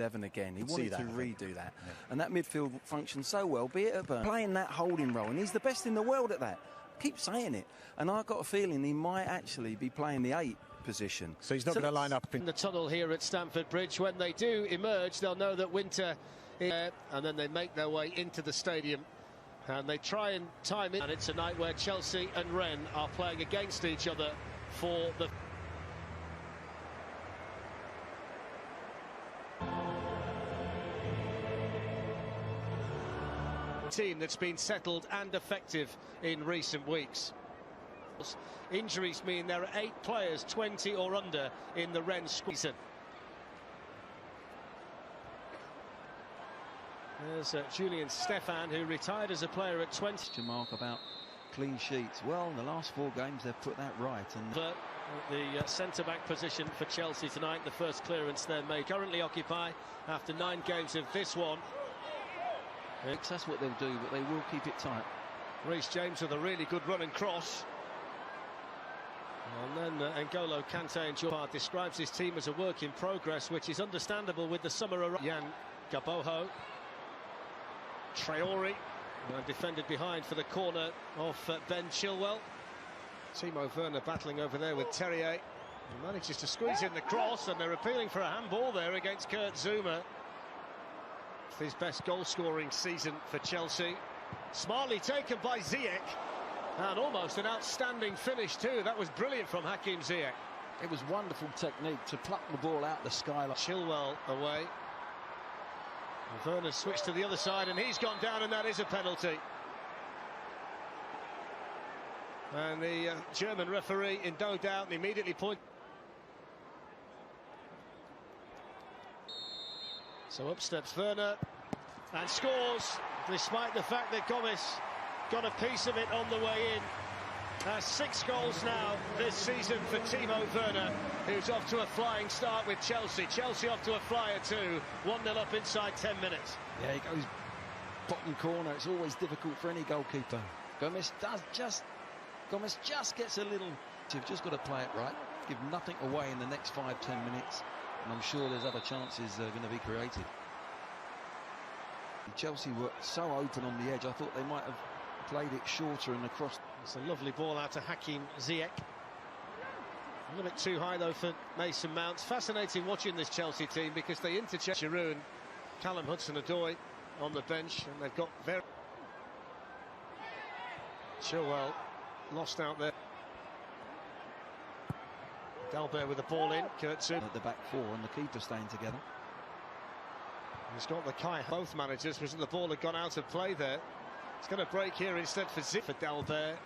11 again. He wanted to redo that. Yeah. And that midfield functioned so well, be it at Burnley, playing that holding role. And he's the best in the world at that. Keep saying it. And I've got a feeling he might actually be playing the 8 position. So he's not going to line up in the tunnel here at Stamford Bridge. When they do emerge, they'll know that winter is there, and then they make their way into the stadium. And they try and time it. And it's a night where Chelsea and Rennes are playing against each other for the... team that's been settled and effective in recent weeks. Injuries mean there are 8 players 20 or under in the Rennes season. There's Julian Stefan, who retired as a player at 20. Mark about clean sheets. Well, in the last 4 games they've put that right. And the centre-back position for Chelsea tonight, the first clearance they're made. Currently occupy after 9 games of this one. That's what they'll do, but they will keep it tight. Reece James with a really good run and cross. And then N'Golo Kante and Jordan describes his team as a work in progress, which is understandable with the summer around. Yan Gaboho. Traore defended behind for the corner of Ben Chilwell. Timo Werner battling over there with Terrier. He manages to squeeze in the cross, and they're appealing for a handball there against Kurt Zouma. His best goal-scoring season for Chelsea. Smartly taken by Ziyech, and almost an outstanding finish too. That was brilliant from Hakim Ziyech. It was wonderful technique to pluck the ball out the skyline. Chilwell away. Werner switched to the other side, and he's gone down, and that is a penalty. And the German referee in no doubt, and immediately pointed. So up steps Werner and scores, despite the fact that Gomez got a piece of it on the way in. 6 goals now this season for Timo Werner, who's off to a flying start with Chelsea. Chelsea off to a flyer too, 1-0 up inside 10 minutes. Yeah, he goes bottom corner. It's always difficult for any goalkeeper. Gomez just gets a little... You've just got to play it right, give nothing away in the next 5-10 minutes, and I'm sure there's other chances going to be created. Chelsea were so open on the edge, I thought they might have played it shorter and across. It's a lovely ball out to Hakim Ziyech. A little bit too high though for Mason Mount. Fascinating watching this Chelsea team because they interchange Giroud and Callum Hudson-Odoi on the bench, and they've got very... Chilwell lost out there. Dalbert with the ball in. Kurt Zouma at the back 4 and the keeper staying together. He's got the Kai. Both managers, was the ball had gone out of play there. It's going to break here instead for Dalbert.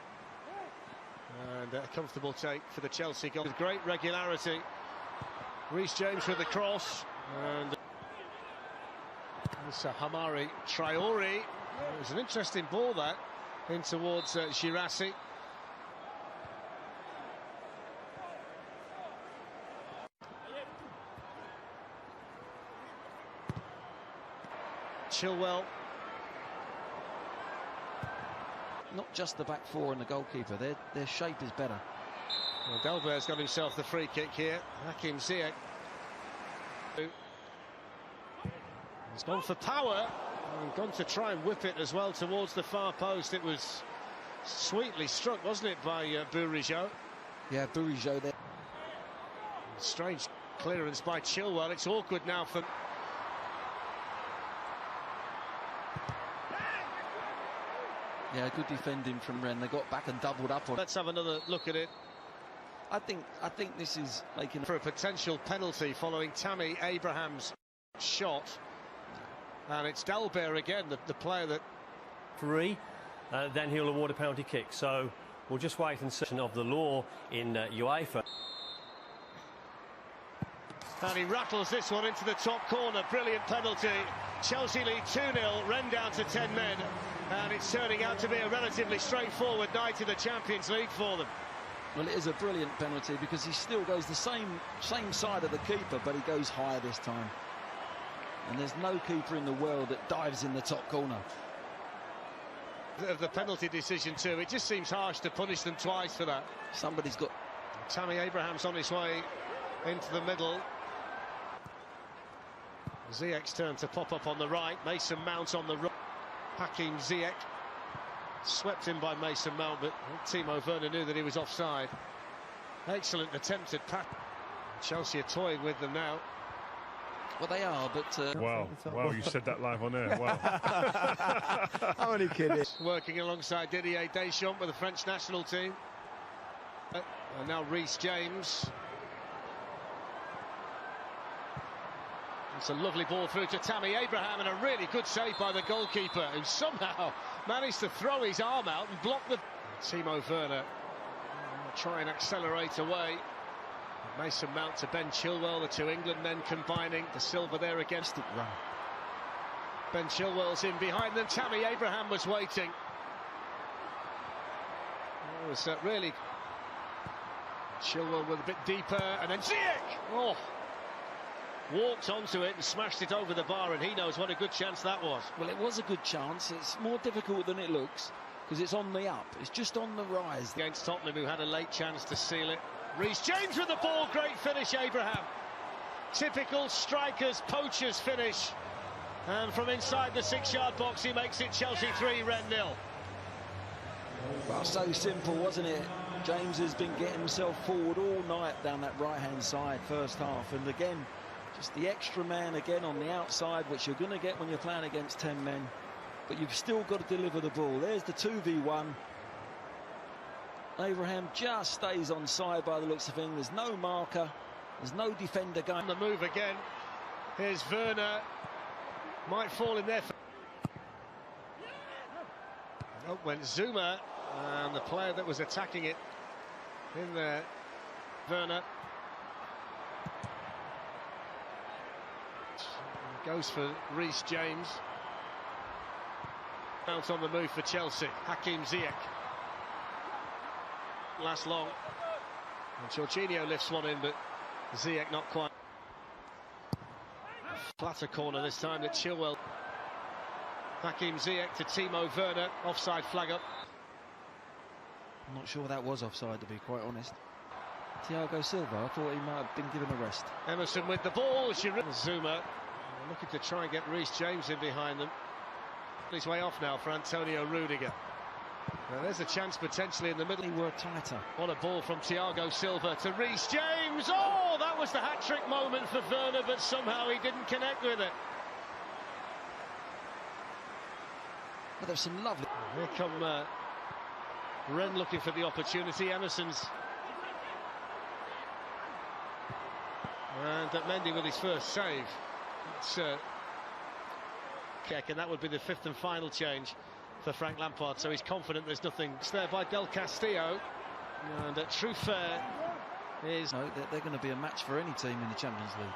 And a comfortable take for the Chelsea goal with great regularity. Reece James with the cross, and it's Hamari Traore. It was an interesting ball that in towards Girassi. Chilwell. Not just the back 4 and the goalkeeper, their shape is better. Well, Dalbert's got himself the free kick here. Hakim Ziyech. He's gone for power and gone to try and whip it as well towards the far post. It was sweetly struck, wasn't it, by Bourigeaud? Yeah, Bourigeaud there. Strange clearance by Chilwell. It's awkward now for... Yeah, good defending from Rennes. They got back and doubled up on. Let's have another look at it. I think this is making for a potential penalty following Tammy Abraham's shot, and it's Dalbert again, the player that... then he'll award a penalty kick. So we'll just wait and see of the law in UEFA. And he rattles this one into the top corner. Brilliant penalty. Chelsea lead 2-0, Rennes down to 10 men. And it's turning out to be a relatively straightforward night in the Champions League for them. Well, it is a brilliant penalty because he still goes the same side of the keeper, but he goes higher this time. And there's no keeper in the world that dives in the top corner. Of the penalty decision too, it just seems harsh to punish them twice for that. Somebody's got... Tammy Abraham's on his way into the middle. Ziyech's turn to pop up on the right. Mason Mount on the right. Hakim Ziyech swept in by Mason Mount, but Timo Werner knew that he was offside. Excellent attempted pass. Chelsea are toying with them now. Well, they are, but... Wow, you said that live on air, wow. I'm only kidding. Working alongside Didier Deschamps with the French national team. And now Reece James. It's a lovely ball through to Tammy Abraham, and a really good save by the goalkeeper, who somehow managed to throw his arm out and block the... Timo Werner try and accelerate away. Mason Mount to Ben Chilwell, the two England men combining. The Silva there against it run. Ben Chilwell's in behind them. Tammy Abraham was waiting. It was really... Chilwell with a bit deeper, and then Ziyech! Oh! Walked onto it and smashed it over the bar, and he knows what a good chance that was. Well, it was a good chance. It's more difficult than it looks, because it's on the up. It's just on the rise. Against Tottenham, who had a late chance to seal it. Reece James with the ball, great finish, Abraham. Typical strikers, poachers finish. And from inside the 6-yard box, he makes it Chelsea 3, Rennes 0. Well, so simple, wasn't it? James has been getting himself forward all night down that right-hand side, first half. And again, just the extra man again on the outside, which you're going to get when you're playing against 10 men. But you've still got to deliver the ball. There's the 2v1. Abraham just stays on side by the looks of things. There's no marker. There's no defender going. On the move again. Here's Werner. Might fall in there. Up went Zuma. And the player that was attacking it in there. Werner. Goes for Reece James. Out on the move for Chelsea. Hakim Ziyech. Last long. And Jorginho lifts one in, but Ziyech not quite. A flatter corner this time that Chilwell. Hakim Ziyech to Timo Werner. Offside flag up. I'm not sure that was offside, to be quite honest. Thiago Silva, I thought he might have been given a rest. Emerson with the ball. Zuma looking to try and get Reece James in behind them. His way off now for Antonio Rudiger. Now there's a chance potentially in the middle. They were tighter. What a ball from Thiago Silva to Reece James. Oh, that was the hat-trick moment for Werner, but somehow he didn't connect with it. But there's some lovely... Here come Rennes looking for the opportunity. Emerson's... And Mendy with his first save. It's and that would be the 5th and final change for Frank Lampard, so he's confident there's nothing. It's there by Del Castillo, and Truffert is... No, they're going to be a match for any team in the Champions League.